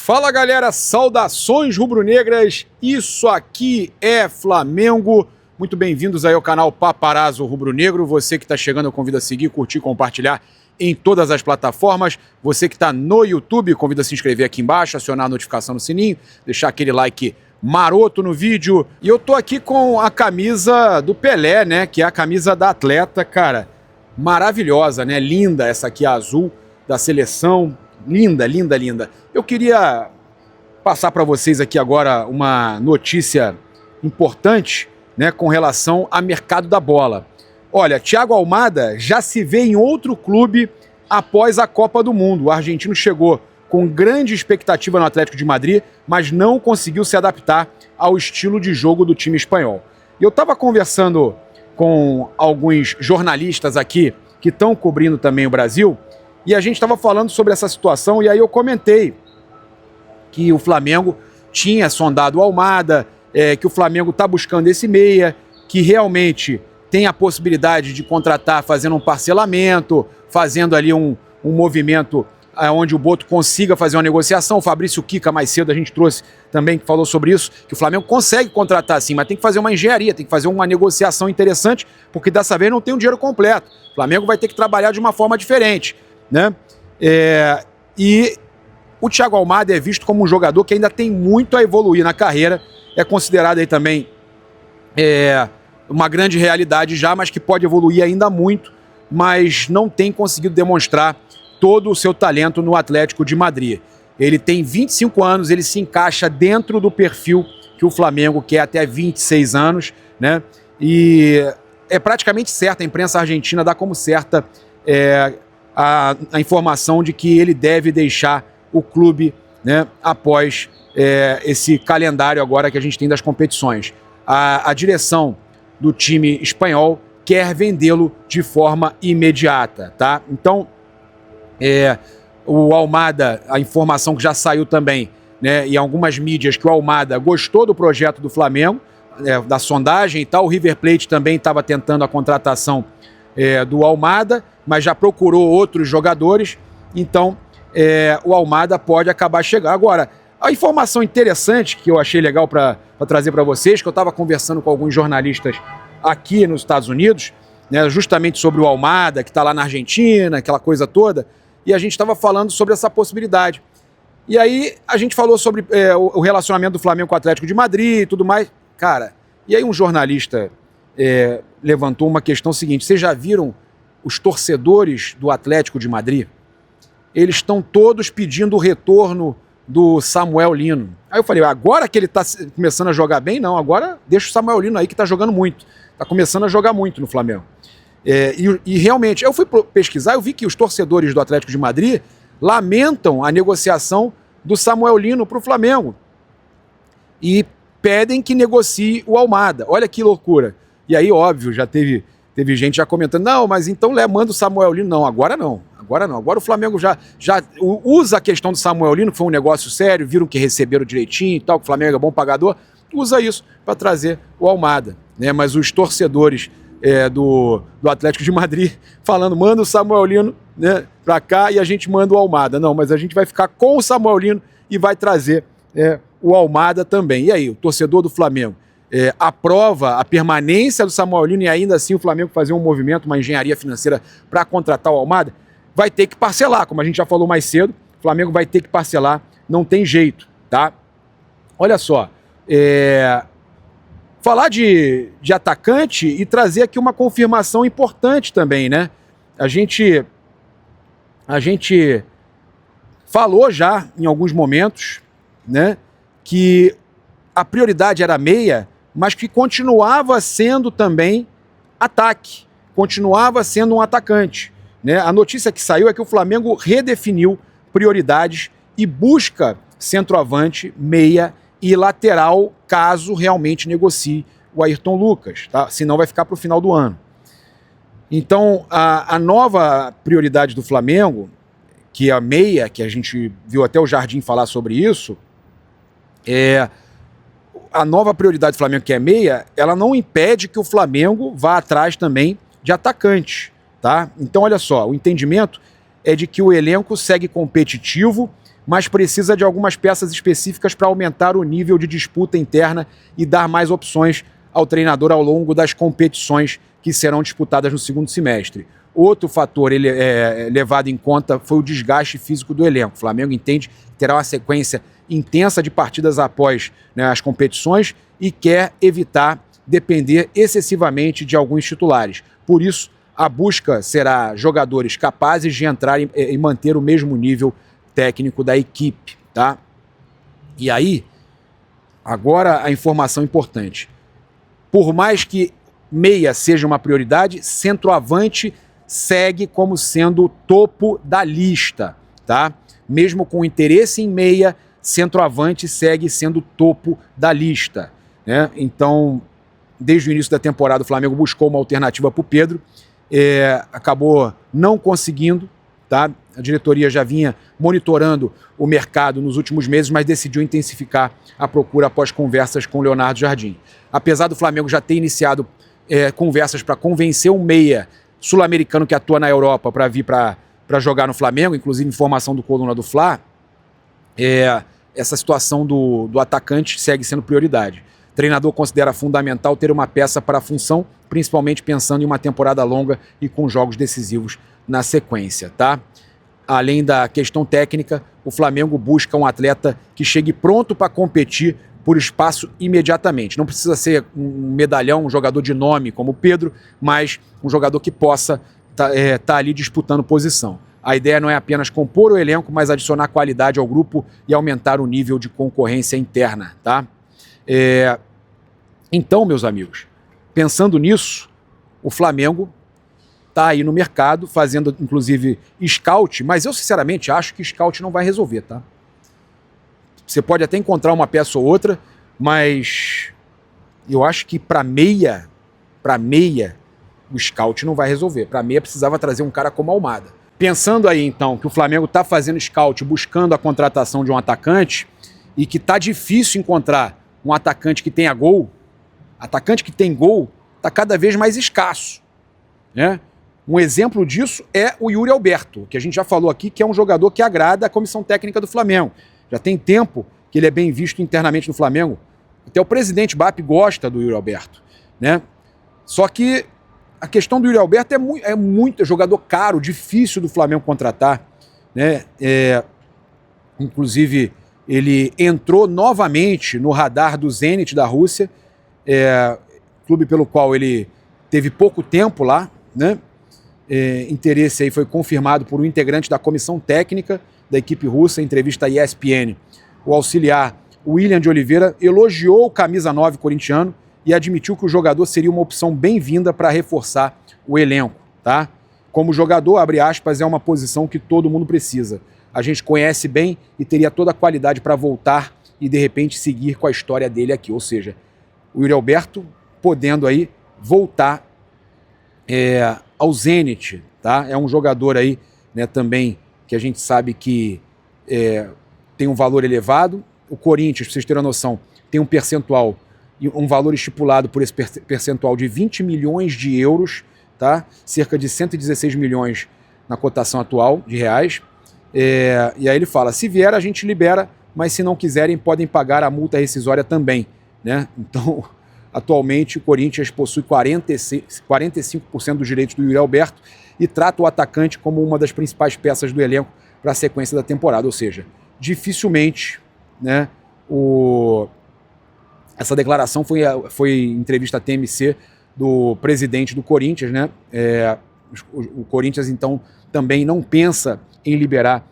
Fala galera, saudações rubro-negras, isso aqui é Flamengo. Muito bem-vindos aí ao canal Paparazzo Rubro-Negro. Você que está chegando, eu convido a seguir, curtir, compartilhar em todas as plataformas. Você que está no YouTube, convido a se inscrever aqui embaixo, acionar a notificação no sininho, deixar aquele like maroto no vídeo. E eu tô aqui com a camisa do Pelé, né, que é a camisa da atleta, cara, maravilhosa, né, linda essa aqui, a azul da seleção. Linda, linda, linda. Eu queria passar para vocês aqui agora uma notícia importante, né, com relação ao mercado da bola. Olha, Thiago Almada já se vê em outro clube após a Copa do Mundo. O argentino chegou com grande expectativa no Atlético de Madrid, mas não conseguiu se adaptar ao estilo de jogo do time espanhol. E eu estava conversando com alguns jornalistas aqui que estão cobrindo também o Brasil, e a gente estava falando sobre essa situação, e aí eu comentei que o Flamengo tinha sondado o Almada, que o Flamengo está buscando esse meia, que realmente tem a possibilidade de contratar fazendo um parcelamento, fazendo ali um movimento onde o Boto consiga fazer uma negociação. O Fabrício Kika mais cedo a gente trouxe também, que falou sobre isso, que o Flamengo consegue contratar sim, mas tem que fazer uma engenharia, tem que fazer uma negociação interessante, porque dessa vez não tem o dinheiro completo. O Flamengo vai ter que trabalhar de uma forma diferente, né? E o Thiago Almada é visto como um jogador que ainda tem muito a evoluir na carreira, é considerado aí também uma grande realidade já, mas que pode evoluir ainda muito, mas não tem conseguido demonstrar todo o seu talento no Atlético de Madrid. Ele tem 25 anos, ele se encaixa dentro do perfil que o Flamengo quer até 26 anos, né? E é praticamente certa, a imprensa argentina dá como certa a informação de que ele deve deixar o clube, né, após esse calendário agora que a gente tem das competições. A direção do time espanhol quer vendê-lo de forma imediata, tá? Então, o Almada, a informação que já saiu também, né, em algumas mídias, que o Almada gostou do projeto do Flamengo, da sondagem e tal. O River Plate também estava tentando a contratação do Almada, mas já procurou outros jogadores, então o Almada pode acabar chegando. Agora, a informação interessante que eu achei legal para trazer para vocês, que eu estava conversando com alguns jornalistas aqui nos Estados Unidos, né, justamente sobre o Almada, que está lá na Argentina, aquela coisa toda, e a gente estava falando sobre essa possibilidade. E aí a gente falou sobre o relacionamento do Flamengo com o Atlético de Madrid e tudo mais. Cara, e aí um jornalista levantou uma questão seguinte: vocês já viram os torcedores do Atlético de Madrid? Eles estão todos pedindo o retorno do Samuel Lino. Aí eu falei, agora que ele está começando a jogar bem? Não, agora deixa o Samuel Lino aí, que está jogando muito. Está começando a jogar muito no Flamengo. E realmente, eu fui pesquisar, eu vi que os torcedores do Atlético de Madrid lamentam a negociação do Samuel Lino para o Flamengo. E pedem que negocie o Almada. Olha que loucura. E aí, óbvio, já teve gente já comentando, não, mas então manda o Samuel Lino. Não, agora não. Agora não. Agora o Flamengo já usa a questão do Samuel Lino, que foi um negócio sério, viram que receberam direitinho e tal, que o Flamengo é bom pagador, usa isso para trazer o Almada, né? Mas os torcedores do Atlético de Madrid falando, manda o Samuel Lino, né, para cá e a gente manda o Almada. Não, mas a gente vai ficar com o Samuel Lino e vai trazer o Almada também. E aí, o torcedor do Flamengo aprova a permanência do Samuel Lino e ainda assim o Flamengo fazer um movimento, uma engenharia financeira para contratar o Almada? Vai ter que parcelar, como a gente já falou mais cedo, o Flamengo vai ter que parcelar, não tem jeito, tá? Olha só, falar de atacante e trazer aqui uma confirmação importante também, né? A gente falou já em alguns momentos, né, que a prioridade era meia, mas que continuava sendo também ataque, continuava sendo um atacante, né? A notícia que saiu é que o Flamengo redefiniu prioridades e busca centroavante, meia e lateral, caso realmente negocie o Ayrton Lucas, tá? Senão vai ficar para o final do ano. Então, a nova prioridade do Flamengo, que é a meia, que a gente viu até o Jardim falar sobre isso, a nova prioridade do Flamengo, que é meia, ela não impede que o Flamengo vá atrás também de atacante, tá? Então, olha só, o entendimento é de que o elenco segue competitivo, mas precisa de algumas peças específicas para aumentar o nível de disputa interna e dar mais opções ao treinador ao longo das competições que serão disputadas no segundo semestre. Outro fator levado em conta foi o desgaste físico do elenco. O Flamengo entende que terá uma sequência intensa de partidas após, né, as competições e quer evitar depender excessivamente de alguns titulares. Por isso, a busca será jogadores capazes de entrar e manter o mesmo nível técnico da equipe, tá? E aí, agora a informação importante. Por mais que meia seja uma prioridade, centroavante segue como sendo o topo da lista, tá? Mesmo com interesse em meia, centroavante segue sendo o topo da lista, né? Então, desde o início da temporada, o Flamengo buscou uma alternativa para o Pedro, acabou não conseguindo, tá? A diretoria já vinha monitorando o mercado nos últimos meses, mas decidiu intensificar a procura após conversas com o Leonardo Jardim. Apesar do Flamengo já ter iniciado conversas para convencer um meia sul-americano que atua na Europa para vir para jogar no Flamengo, inclusive informação do Coluna do Fla, essa situação do atacante segue sendo prioridade. O treinador considera fundamental ter uma peça para a função, principalmente pensando em uma temporada longa e com jogos decisivos na sequência, tá? Além da questão técnica, o Flamengo busca um atleta que chegue pronto para competir por espaço imediatamente. Não precisa ser um medalhão, um jogador de nome como o Pedro, mas um jogador que possa tá ali disputando posição. A ideia não é apenas compor o elenco, mas adicionar qualidade ao grupo e aumentar o nível de concorrência interna, tá? Então, meus amigos, pensando nisso, o Flamengo está aí no mercado, fazendo inclusive scout, mas eu sinceramente acho que scout não vai resolver, tá? Você pode até encontrar uma peça ou outra, mas eu acho que para meia, o scout não vai resolver. Para meia precisava trazer um cara como Almada. Pensando aí então que o Flamengo está fazendo scout, buscando a contratação de um atacante e que está difícil encontrar um atacante que tenha gol, atacante que tem gol está cada vez mais escasso, né? Um exemplo disso é o Yuri Alberto, que a gente já falou aqui, que é um jogador que agrada a comissão técnica do Flamengo. Já tem tempo que ele é bem visto internamente no Flamengo. Até o presidente BAP gosta do Yuri Alberto, né? Só que a questão do Yuri Alberto é muito jogador caro, difícil do Flamengo contratar, né? Inclusive, ele entrou novamente no radar do Zenit da Rússia, clube pelo qual ele teve pouco tempo lá, né? Interesse aí foi confirmado por um integrante da comissão técnica da equipe russa, em entrevista à ESPN. O auxiliar William de Oliveira elogiou o camisa 9 corintiano e admitiu que o jogador seria uma opção bem-vinda para reforçar o elenco, tá? Como jogador, abre aspas, é uma posição que todo mundo precisa. A gente conhece bem e teria toda a qualidade para voltar e, de repente, seguir com a história dele aqui. Ou seja, o Yuri Alberto podendo aí voltar ao Zenit, tá? É um jogador aí, né, também que a gente sabe que tem um valor elevado. O Corinthians, para vocês terem uma noção, tem um percentual, um valor estipulado por esse percentual de 20 milhões de euros, tá? Cerca de 116 milhões na cotação atual de reais. E aí ele fala, se vier a gente libera, mas se não quiserem podem pagar a multa rescisória também, né? Então, atualmente o Corinthians possui 45% dos direitos do Yuri Alberto e trata o atacante como uma das principais peças do elenco para a sequência da temporada, ou seja, dificilmente, né, essa declaração foi entrevista à TMC do presidente do Corinthians, né? O Corinthians, então, também não pensa em liberar.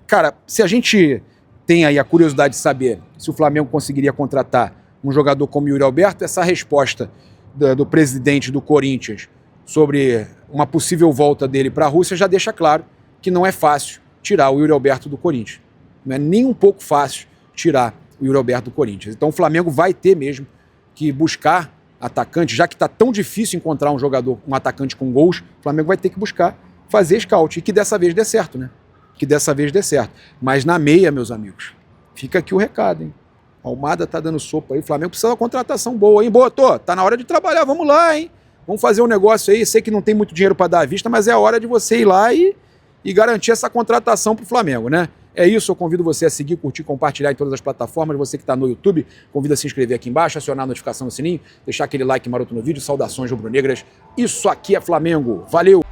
Cara, se a gente tem aí a curiosidade de saber se o Flamengo conseguiria contratar um jogador como Yuri Alberto, essa resposta do presidente do Corinthians sobre uma possível volta dele para a Rússia já deixa claro que não é fácil tirar o Yuri Alberto do Corinthians. Não é nem um pouco fácil tirar o Yuri Alberto do Corinthians. Então o Flamengo vai ter mesmo que buscar atacante, já que está tão difícil encontrar um atacante com gols, o Flamengo vai ter que buscar fazer scout, e que dessa vez dê certo, né? Que dessa vez dê certo. Mas na meia, meus amigos, fica aqui o recado, hein? Almada tá dando sopa aí, o Flamengo precisa de uma contratação boa, hein, Boto? Tá na hora de trabalhar, vamos lá, hein? Vamos fazer um negócio aí, sei que não tem muito dinheiro para dar à vista, mas é a hora de você ir lá e e garantir essa contratação para o Flamengo, né? É isso, eu convido você a seguir, curtir, compartilhar em todas as plataformas. Você que está no YouTube, convido a se inscrever aqui embaixo, acionar a notificação no sininho, deixar aquele like maroto no vídeo. Saudações rubro-negras. Isso aqui é Flamengo. Valeu!